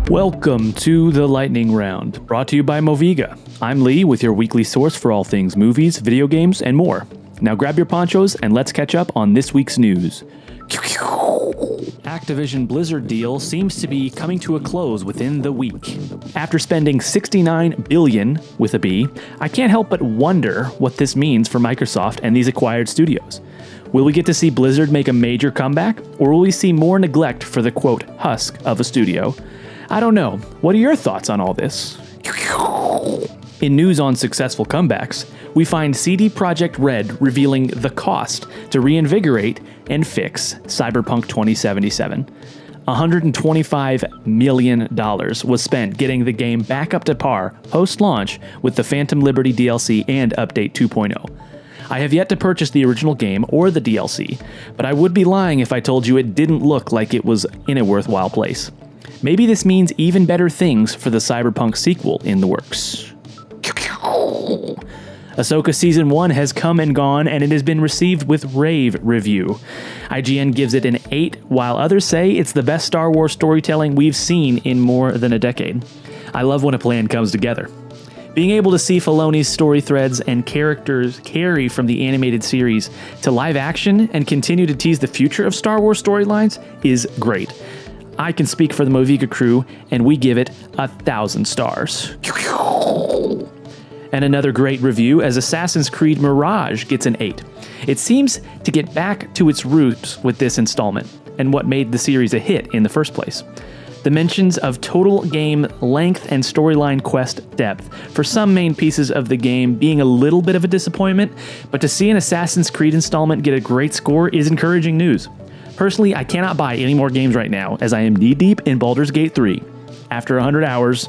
Welcome to the Lightning Round, brought to you by Moviga. I'm Lee with your weekly source for all things movies, video games, and more. Now grab your ponchos and let's catch up on this week's news. Activision Blizzard deal seems to be coming to a close within the week. After spending $69 billion with a B, I can't help but wonder what this means for Microsoft and these acquired studios. Will we get to see Blizzard make a major comeback, or will we see more neglect for the quote husk of a studio? I don't know. What are your thoughts on all this? In news on successful comebacks, we find CD Projekt Red revealing the cost to reinvigorate and fix Cyberpunk 2077. $125 million was spent getting the game back up to par post-launch with the Phantom Liberty DLC and Update 2.0. I have yet to purchase the original game or the DLC, but I would be lying if I told you it didn't look like it was in a worthwhile place. Maybe this means even better things for the Cyberpunk sequel in the works. Ahsoka Season 1 has come and gone, and it has been received with rave review. IGN gives it an 8, while others say it's the best Star Wars storytelling we've seen in more than a decade. I love when a plan comes together. Being able to see Filoni's story threads and characters carry from the animated series to live action and continue to tease the future of Star Wars storylines is great. I can speak for the Moviga crew, and we give it 1,000 stars. And another great review as Assassin's Creed Mirage gets an 8. It seems to get back to its roots with this installment, and what made the series a hit in the first place. The mentions of total game length and storyline quest depth for some main pieces of the game being a little bit of a disappointment, but to see an Assassin's Creed installment get a great score is encouraging news. Personally, I cannot buy any more games right now, as I am knee-deep in Baldur's Gate 3, after 100 hours,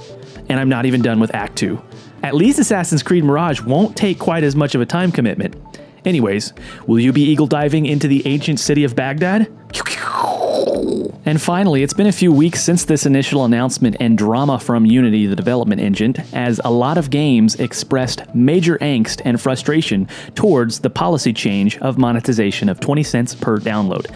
and I'm not even done with Act 2. At least Assassin's Creed Mirage won't take quite as much of a time commitment. Anyways, will you be eagle diving into the ancient city of Baghdad? And finally, it's been a few weeks since this initial announcement and drama from Unity, the development engine, as a lot of games expressed major angst and frustration towards the policy change of monetization of 20 cents per download.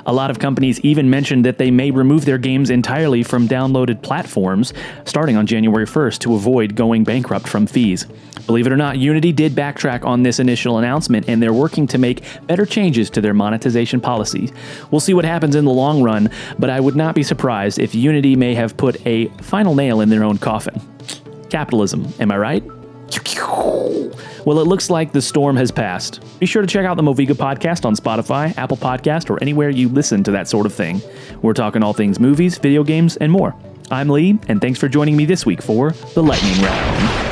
A lot of companies even mentioned that they may remove their games entirely from downloaded platforms starting on January 1st to avoid going bankrupt from fees. Believe it or not, Unity did backtrack on this initial announcement, and they're working to make better changes to their monetization policy. We'll see what happens in the long run, but I would not be surprised if Unity may have put a final nail in their own coffin. Capitalism, am I right? Well, it looks like the storm has passed. Be sure to check out the Moviga podcast on Spotify, Apple Podcast, or anywhere you listen to that sort of thing. We're talking all things movies, video games, and more. I'm Lee, and thanks for joining me this week for The Lightning Round.